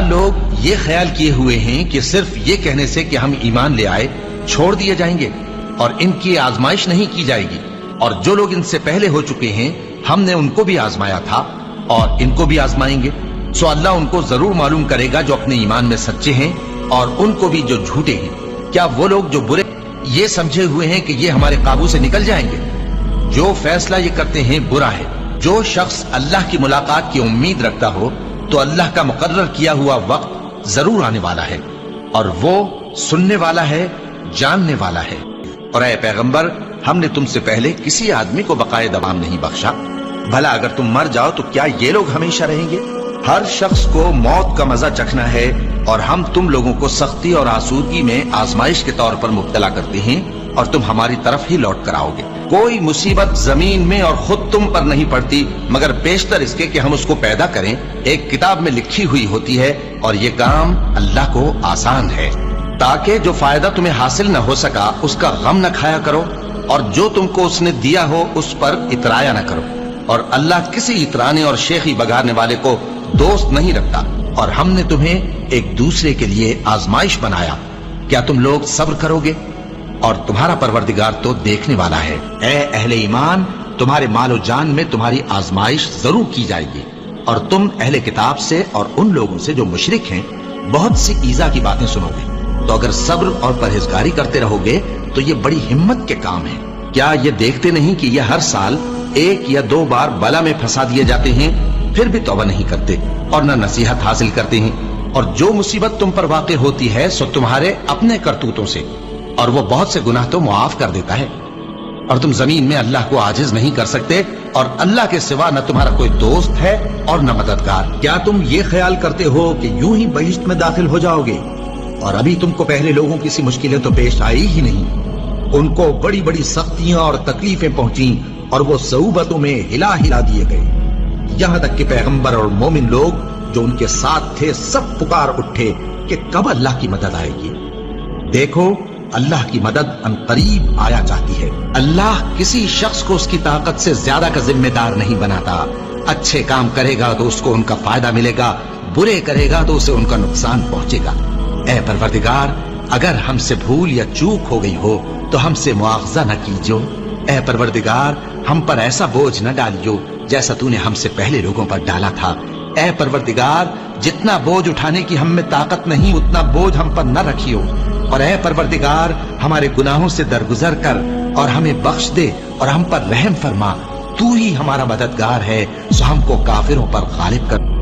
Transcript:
لوگ یہ خیال کیے ہوئے ہیں کہ صرف یہ کہنے سے کہ ہم ایمان لے آئے چھوڑ دیے جائیں گے اور ان کی آزمائش نہیں کی جائے گی، اور جو لوگ ان سے پہلے ہو چکے ہیں ہم نے ان کو بھی آزمایا تھا اور ان کو بھی آزمائیں گے، سو اللہ ان کو ضرور معلوم کرے گا جو اپنے ایمان میں سچے ہیں اور ان کو بھی جو جھوٹے ہیں۔ کیا وہ لوگ جو برے یہ سمجھے ہوئے ہیں کہ یہ ہمارے قابو سے نکل جائیں گے؟ جو فیصلہ یہ کرتے ہیں برا ہے۔ جو شخص اللہ کی ملاقات کی امید رکھتا ہو تو اللہ کا مقرر کیا ہوا وقت ضرور آنے والا ہے، اور وہ سننے والا ہے، جاننے والا ہے۔ اور اے پیغمبر، ہم نے تم سے پہلے کسی آدمی کو بقائے دوام نہیں بخشا، بھلا اگر تم مر جاؤ تو کیا یہ لوگ ہمیشہ رہیں گے؟ ہر شخص کو موت کا مزہ چکھنا ہے، اور ہم تم لوگوں کو سختی اور آسودگی میں آزمائش کے طور پر مبتلا کرتے ہیں، اور تم ہماری طرف ہی لوٹ کر آؤ گے۔ کوئی مصیبت زمین میں اور خود تم پر نہیں پڑتی مگر بیشتر اس کے کہ ہم اس کو پیدا کریں ایک کتاب میں لکھی ہوئی ہوتی ہے، اور یہ کام اللہ کو آسان ہے، تاکہ جو فائدہ تمہیں حاصل نہ ہو سکا اس کا غم نہ کھایا کرو، اور جو تم کو اس نے دیا ہو اس پر اترایا نہ کرو۔ اور اللہ کسی اترانے اور شیخی بگاڑنے والے کو دوست نہیں رکھتا، اور ہم نے تمہیں ایک دوسرے کے لیے آزمائش بنایا، کیا تم لوگ صبر کرو گے؟ اور تمہارا پروردگار تو دیکھنے والا ہے۔ اے اہل ایمان، تمہارے مال و جان میں تمہاری آزمائش ضرور کی جائے گی، اور تم اہل کتاب سے اور ان لوگوں سے جو مشرک ہیں بہت سی ایذا کی باتیں سنو گے، تو اگر صبر اور پرہیزگاری کرتے رہو گے تو یہ بڑی ہمت کے کام ہے۔ کیا یہ دیکھتے نہیں کہ یہ ہر سال 1 یا 2 بار بلا میں پھنسا دیے جاتے ہیں، پھر بھی توبہ نہیں کرتے اور نہ نصیحت حاصل کرتے ہیں؟ اور جو مصیبت تم پر واقع ہوتی ہے سو تمہارے اپنے کرتوتوں سے، اور وہ بہت سے گناہ تو معاف کر دیتا ہے۔ اور تم زمین میں اللہ کو عاجز نہیں کر سکتے، اور اللہ کے سوا نہ تمہارا کوئی دوست ہے اور نہ مددگار۔ کیا تم یہ خیال کرتے ہو کہ یوں ہی بہشت میں داخل ہو جاؤ گے، اور ابھی تم کو پہلے لوگوں کی سی مشکلیں تو پیش آئی ہی نہیں؟ ان کو بڑی بڑی سختیاں اور تکلیفیں پہنچیں، اور وہ صعوبتوں میں ہلا ہلا دیے گئے، یہاں تک کہ پیغمبر اور مومن لوگ جو ان کے ساتھ تھے سب پکار اٹھے کہ کب اللہ کی مدد آئے گی۔ دیکھو، اللہ کی مدد عنقریب آیا چاہتی ہے۔ اللہ کسی شخص کو اس کی طاقت سے زیادہ کا ذمہ دار نہیں بناتا۔ اچھے کام کرے گا تو اس کو ان کا فائدہ ملے گا، برے کرے گا تو اسے ان کا نقصان پہنچے گا۔ اے پروردگار، اگر ہم سے بھول یا چوک ہو گئی ہو تو ہم سے مواخذہ نہ کیجو۔ اے پروردگار، ہم پر ایسا بوجھ نہ ڈالیو جیسا تو نے ہم سے پہلے لوگوں پر ڈالا تھا۔ اے پروردگار، جتنا بوجھ اٹھانے کی ہم میں طاقت نہیں اتنا بوجھ ہم پر نہ رکھیو، اور اے پروردگار، ہمارے گناہوں سے درگزر کر اور ہمیں بخش دے اور ہم پر رحم فرما۔ تو ہی ہمارا مددگار ہے، سو ہم کو کافروں پر غالب کر۔